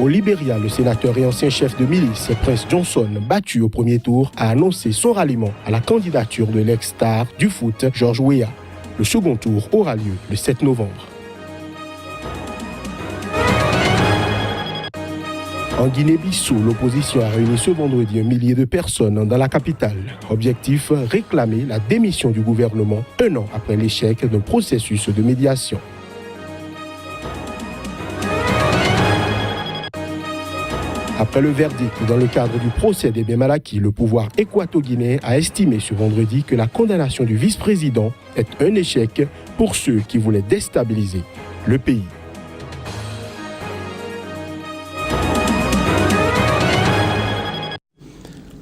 Au Libéria, le sénateur et ancien chef de milice, Prince Johnson, battu au premier tour, a annoncé son ralliement à la candidature de l'ex-star du foot, George Weah. Le second tour aura lieu le 7 novembre. En Guinée-Bissau, l'opposition a réuni ce vendredi 1 millier de personnes dans la capitale. Objectif, réclamer la démission du gouvernement 1 an après l'échec d'un processus de médiation. Après le verdict dans le cadre du procès des biens mal acquis, le pouvoir équato-guinéen a estimé ce vendredi que la condamnation du vice-président est un échec pour ceux qui voulaient déstabiliser le pays.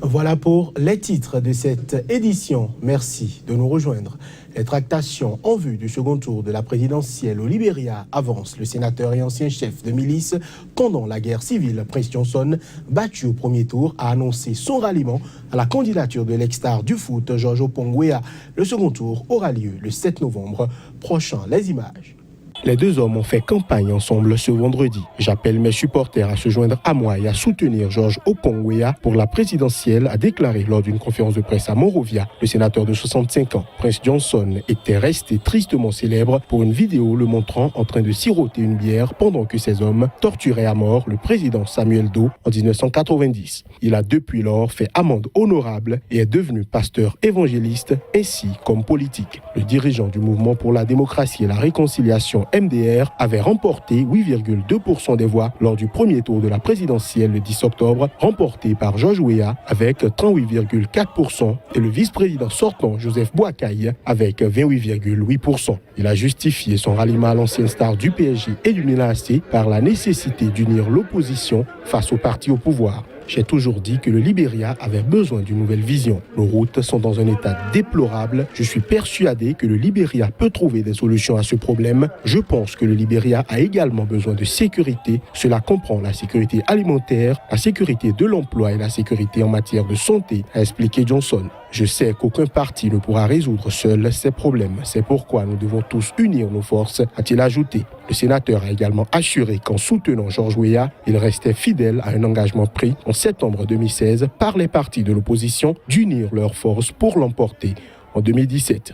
Voilà pour les titres de cette édition. Merci de nous rejoindre. Les tractations en vue du second tour de la présidentielle au Libéria avancent. Le sénateur et ancien chef de milice pendant la guerre civile, Prince Johnson, battu au premier tour, a annoncé son ralliement à la candidature de l'ex-star du foot, George Weah. Le second tour aura lieu le 7 novembre prochain. Les images. Les deux hommes ont fait campagne ensemble ce vendredi. J'appelle mes supporters à se joindre à moi et à soutenir George Weah pour la présidentielle, a déclaré lors d'une conférence de presse à Monrovia le sénateur de 65 ans. Prince Johnson était resté tristement célèbre pour une vidéo le montrant en train de siroter une bière pendant que ces hommes torturaient à mort le président Samuel Doe en 1990. Il a depuis lors fait amende honorable et est devenu pasteur évangéliste ainsi comme politique. Le dirigeant du mouvement pour la démocratie et la réconciliation MDR avait remporté 8,2% des voix lors du premier tour de la présidentielle le 10 octobre, remporté par George Weah avec 38,4% et le vice-président sortant Joseph Boakai avec 28,8%. Il a justifié son ralliement à l'ancienne star du PSG et du Milan AC par la nécessité d'unir l'opposition face au parti au pouvoir. J'ai toujours dit que le Libéria avait besoin d'une nouvelle vision. Nos routes sont dans un état déplorable. Je suis persuadé que le Libéria peut trouver des solutions à ce problème. Je pense que le Libéria a également besoin de sécurité. Cela comprend la sécurité alimentaire, la sécurité de l'emploi et la sécurité en matière de santé, a expliqué Johnson. Je sais qu'aucun parti ne pourra résoudre seul ces problèmes. C'est pourquoi nous devons tous unir nos forces, a-t-il ajouté. Le sénateur a également assuré qu'en soutenant George Weah, il restait fidèle à un engagement pris en septembre 2016 par les partis de l'opposition d'unir leurs forces pour l'emporter en 2017.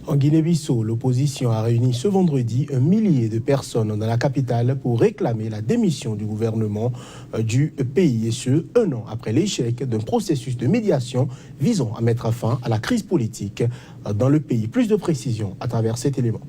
En Guinée-Bissau, l'opposition a réuni ce vendredi 1 millier de personnes dans la capitale pour réclamer la démission du gouvernement du pays, et ce, 1 an après l'échec d'un processus de médiation visant à mettre fin à la crise politique dans le pays. Plus de précisions à travers cet élément.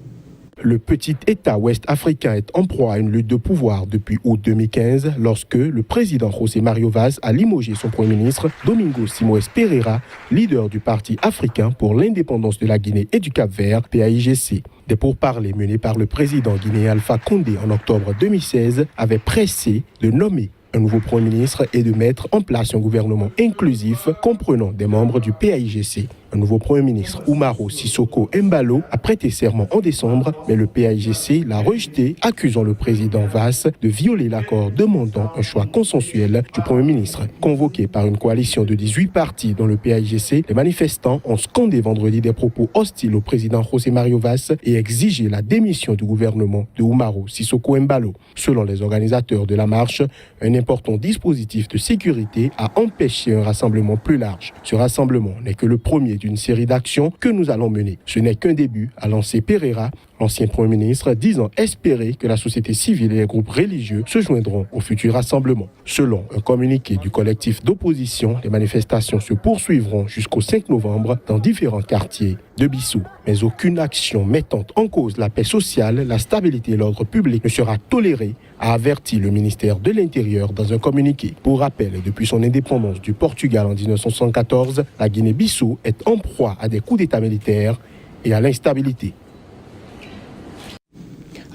Le petit État ouest-africain est en proie à une lutte de pouvoir depuis août 2015 lorsque le président José Mario Vaz a limogé son premier ministre Domingos Simoes Pereira, leader du Parti africain pour l'indépendance de la Guinée et du Cap-Vert, PAIGC. Des pourparlers menés par le président guinéen Alpha Condé en octobre 2016 avaient pressé de nommer un nouveau Premier ministre et de mettre en place un gouvernement inclusif comprenant des membres du PAIGC. Un nouveau Premier ministre, Umaro Sissoko Embalo, a prêté serment en décembre, mais le PAIGC l'a rejeté, accusant le président Vaz de violer l'accord demandant un choix consensuel du Premier ministre. Convoqués par une coalition de 18 partis dans le PAIGC, les manifestants ont scandé vendredi des propos hostiles au président José Mario Vaz et exigé la démission du gouvernement de Umaro Sissoko Embalo. Selon les organisateurs de la marche, un important dispositif de sécurité a empêché un rassemblement plus large. Ce rassemblement n'est que le premier d'une série d'actions que nous allons mener. Ce n'est qu'un début, a lancé Pereira, l'ancien Premier ministre, disant espérer que la société civile et les groupes religieux se joindront au futur rassemblement. Selon un communiqué du collectif d'opposition, les manifestations se poursuivront jusqu'au 5 novembre dans différents quartiers de Bissau. Mais aucune action mettant en cause la paix sociale, la stabilité et l'ordre public ne sera tolérée, a averti le ministère de l'Intérieur dans un communiqué. Pour rappel, depuis son indépendance du Portugal en 1974, la Guinée-Bissau est en proie à des coups d'État militaires et à l'instabilité.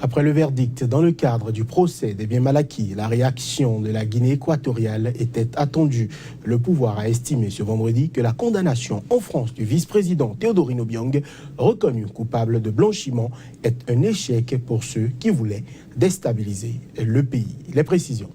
Après le verdict dans le cadre du procès des biens mal acquis, la réaction de la Guinée équatoriale était attendue. Le pouvoir a estimé ce vendredi que la condamnation en France du vice-président Théodorine Obiang, reconnu coupable de blanchiment, est un échec pour ceux qui voulaient déstabiliser le pays. Les précisions.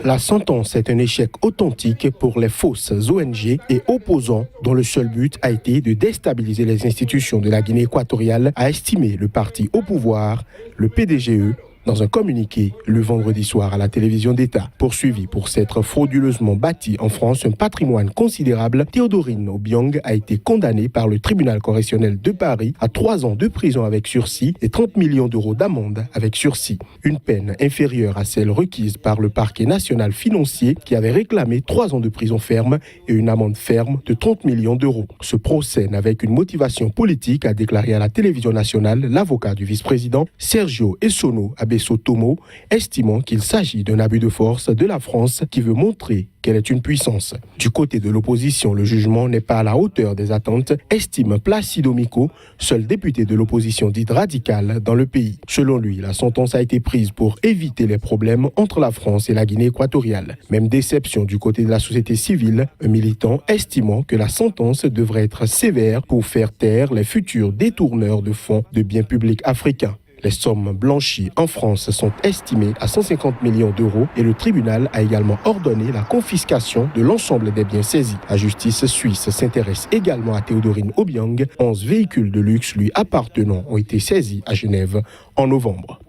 La sentence est un échec authentique pour les fausses ONG et opposants dont le seul but a été de déstabiliser les institutions de la Guinée équatoriale, a estimé le parti au pouvoir, le PDGE, Dans un communiqué, le vendredi soir à la télévision d'État, poursuivi pour s'être frauduleusement bâti en France un patrimoine considérable, Théodorine Obiang a été condamnée par le tribunal correctionnel de Paris à 3 ans de prison avec sursis et 30 millions d'euros d'amende avec sursis. Une peine inférieure à celle requise par le parquet national financier qui avait réclamé 3 ans de prison ferme et une amende ferme de 30 millions d'euros. Ce procès n'avait qu'une motivation politique, a déclaré à la télévision nationale l'avocat du vice-président Sergio Essono Abesso-Tomo, estimant qu'il s'agit d'un abus de force de la France qui veut montrer qu'elle est une puissance. Du côté de l'opposition, le jugement n'est pas à la hauteur des attentes, estime Placido Miko, seul député de l'opposition dite radicale dans le pays. Selon lui, la sentence a été prise pour éviter les problèmes entre la France et la Guinée équatoriale. Même déception du côté de la société civile, un militant estimant que la sentence devrait être sévère pour faire taire les futurs détourneurs de fonds de biens publics africains. Les sommes blanchies en France sont estimées à 150 millions d'euros et le tribunal a également ordonné la confiscation de l'ensemble des biens saisis. La justice suisse s'intéresse également à Théodorine Obiang. 11 véhicules de luxe lui appartenant ont été saisis à Genève en novembre.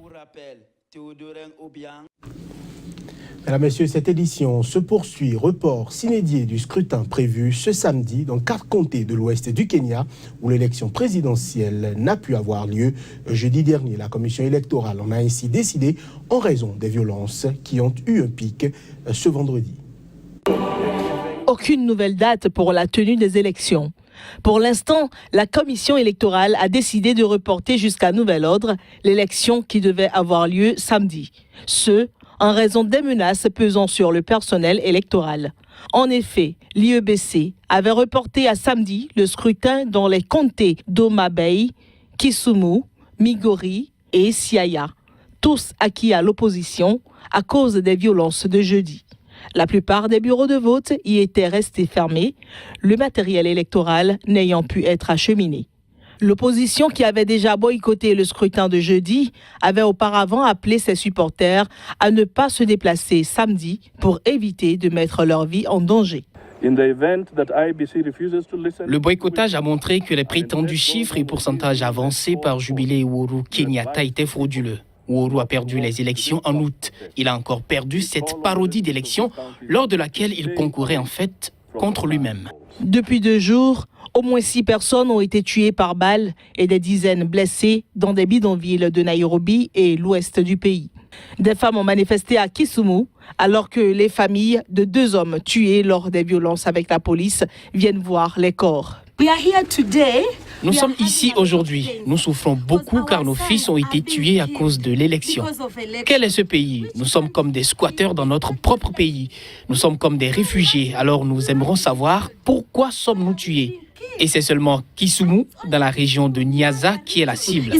Mesdames, Messieurs, cette édition se poursuit. Report s'inédié du scrutin prévu ce samedi dans 4 comtés de l'ouest du Kenya où l'élection présidentielle n'a pu avoir lieu. Jeudi dernier, la commission électorale en a ainsi décidé en raison des violences qui ont eu un pic ce vendredi. Aucune nouvelle date pour la tenue des élections. Pour l'instant, la commission électorale a décidé de reporter jusqu'à nouvel ordre l'élection qui devait avoir lieu samedi. En raison des menaces pesant sur le personnel électoral. En effet, l'IEBC avait reporté à samedi le scrutin dans les comtés d'Homa Bay, Kisumu, Migori et Siaya, tous acquis à l'opposition à cause des violences de jeudi. La plupart des bureaux de vote y étaient restés fermés, le matériel électoral n'ayant pu être acheminé. L'opposition, qui avait déjà boycotté le scrutin de jeudi, avait auparavant appelé ses supporters à ne pas se déplacer samedi pour éviter de mettre leur vie en danger. Le boycottage a montré que les prétendus chiffres et pourcentages avancés par Jubilee Uhuru Kenyatta étaient frauduleux. Uhuru a perdu les élections en août. Il a encore perdu cette parodie d'élection lors de laquelle il concourait en fait contre lui-même. Depuis 2 jours, au moins 6 personnes ont été tuées par balles et des dizaines blessées dans des bidonvilles de Nairobi et l'ouest du pays. Des femmes ont manifesté à Kisumu alors que les familles de 2 hommes tués lors des violences avec la police viennent voir les corps. Nous sommes ici aujourd'hui. Nous souffrons beaucoup car nos fils ont été tués à cause de l'élection. Quel est ce pays? Nous sommes comme des squatteurs dans notre propre pays. Nous sommes comme des réfugiés. Alors nous aimerons savoir pourquoi sommes-nous tués? Et c'est seulement Kisumu, dans la région de Nyanza, qui est la cible.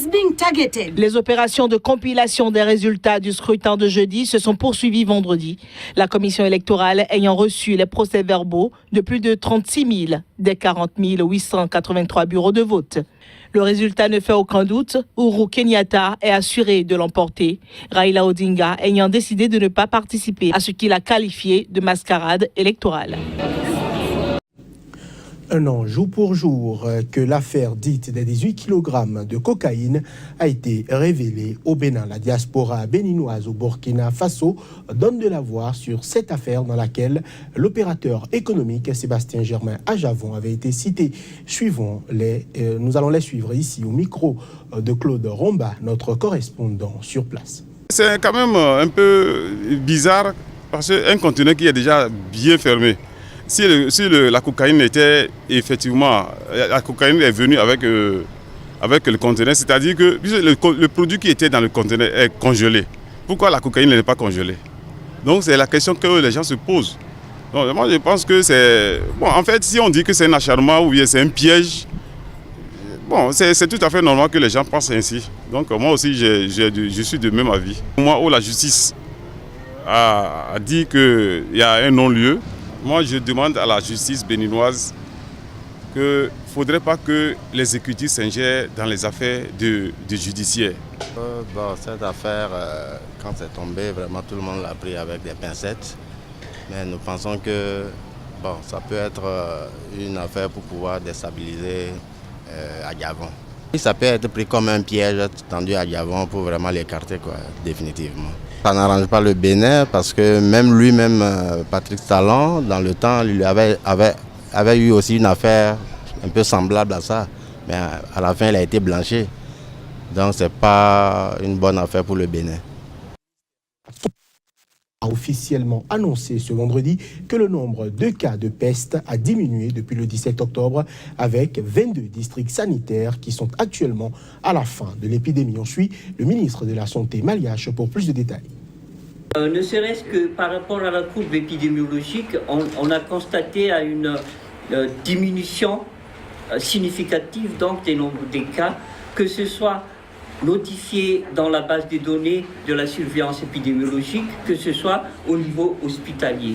Les opérations de compilation des résultats du scrutin de jeudi se sont poursuivies vendredi. La commission électorale ayant reçu les procès-verbaux de plus de 36 000 des 40 883 bureaux de vote. Le résultat ne fait aucun doute. Uhuru Kenyatta est assuré de l'emporter. Raila Odinga ayant décidé de ne pas participer à ce qu'il a qualifié de mascarade électorale. Un an jour pour jour que l'affaire dite des 18 kg de cocaïne a été révélée au Bénin. La diaspora béninoise au Burkina Faso donne de la voix sur cette affaire dans laquelle l'opérateur économique Sébastien Germain Ajavon avait été cité. Nous allons les suivre ici au micro de Claude Romba, notre correspondant sur place. C'est quand même un peu bizarre parce qu'un conteneur qui est déjà bien fermé. Si la cocaïne était effectivement, la cocaïne est venue avec le conteneur, c'est-à-dire que le produit qui était dans le conteneur est congelé. Pourquoi la cocaïne n'est pas congelée? Donc c'est la question que les gens se posent. Donc, moi je pense que c'est... Bon, en fait, si on dit que c'est un acharnement ou bien c'est un piège, bon, c'est tout à fait normal que les gens pensent ainsi. Donc moi aussi, je suis de même avis. Moi, où la justice a dit qu'il y a un non-lieu, moi, je demande à la justice béninoise qu'il ne faudrait pas que l'exécutif s'ingère dans les affaires du judiciaire. Cette affaire, quand c'est tombé, vraiment tout le monde l'a pris avec des pincettes. Mais nous pensons que ça peut être une affaire pour pouvoir déstabiliser Ajavon. Ça peut être pris comme un piège tendu à Gabon pour vraiment l'écarter, définitivement. Ça n'arrange pas le Bénin parce que même lui-même, Patrice Talon, dans le temps, lui avait eu aussi une affaire un peu semblable à ça. Mais à la fin, il a été blanchi. Donc, ce n'est pas une bonne affaire pour le Bénin. A officiellement annoncé ce vendredi que le nombre de cas de peste a diminué depuis le 17 octobre avec 22 districts sanitaires qui sont actuellement à la fin de l'épidémie. On suit le ministre de la Santé, Maliache, pour plus de détails. Ne serait-ce que par rapport à la courbe épidémiologique, on a constaté une diminution significative donc, des nombres des cas, que ce soit notifié dans la base des données de la surveillance épidémiologique, que ce soit au niveau hospitalier.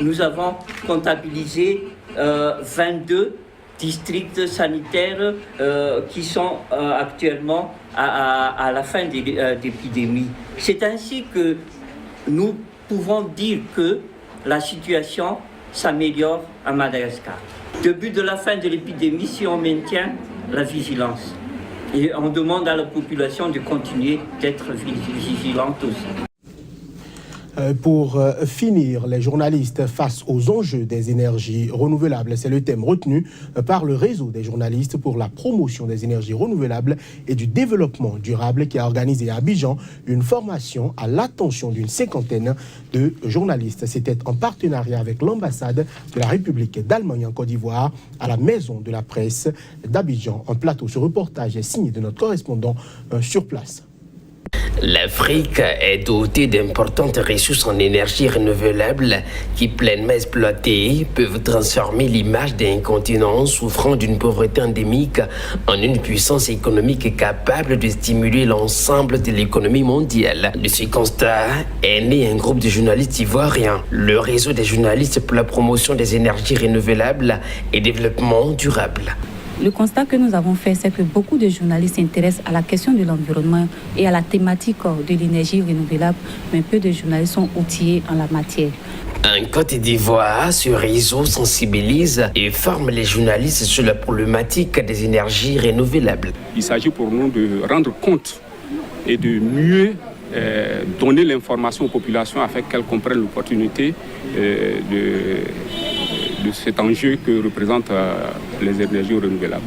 Nous avons comptabilisé 22 districts sanitaires qui sont actuellement à la fin d'épidémie. C'est ainsi que nous pouvons dire que la situation s'améliore à Madagascar. Depuis de la fin de l'épidémie, si on maintient la vigilance. Et on demande à la population de continuer d'être vigilante aussi. Pour finir, les journalistes face aux enjeux des énergies renouvelables, c'est le thème retenu par le réseau des journalistes pour la promotion des énergies renouvelables et du développement durable qui a organisé à Abidjan une formation à l'attention d'une cinquantaine de journalistes. C'était en partenariat avec l'ambassade de la République d'Allemagne en Côte d'Ivoire à la Maison de la Presse d'Abidjan. En plateau, ce reportage est signé de notre correspondant sur place. L'Afrique est dotée d'importantes ressources en énergie renouvelable qui, pleinement exploitées, peuvent transformer l'image d'un continent souffrant d'une pauvreté endémique en une puissance économique capable de stimuler l'ensemble de l'économie mondiale. De ce constat est né un groupe de journalistes ivoiriens, le réseau des journalistes pour la promotion des énergies renouvelables et développement durable. Le constat que nous avons fait, c'est que beaucoup de journalistes s'intéressent à la question de l'environnement et à la thématique de l'énergie renouvelable, mais peu de journalistes sont outillés en la matière. En Côte d'Ivoire, ce réseau sensibilise et forme les journalistes sur la problématique des énergies renouvelables. Il s'agit pour nous de rendre compte et de mieux donner l'information aux populations afin qu'elles comprennent l'opportunité de cet enjeu que représentent les énergies renouvelables.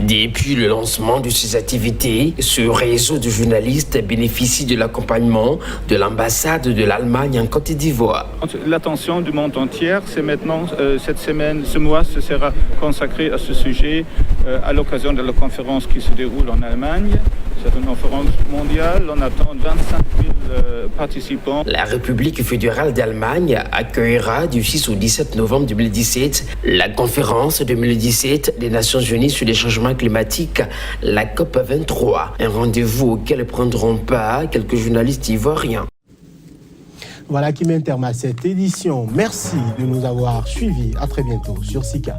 Depuis le lancement de ces activités, ce réseau de journalistes bénéficie de l'accompagnement de l'ambassade de l'Allemagne en Côte d'Ivoire. L'attention du monde entier, c'est maintenant, cette semaine, ce mois, ce sera consacré à ce sujet à l'occasion de la conférence qui se déroule en Allemagne. C'est une conférence mondiale, on attend 25 000 participants. La République fédérale d'Allemagne accueillera du 6 au 17 novembre 2017 la conférence 2017 des Nations Unies sur les changements climatiques, la COP23, un rendez-vous auquel prendront part quelques journalistes ivoiriens. Voilà qui met un terme à cette édition. Merci de nous avoir suivis. À très bientôt sur SICA.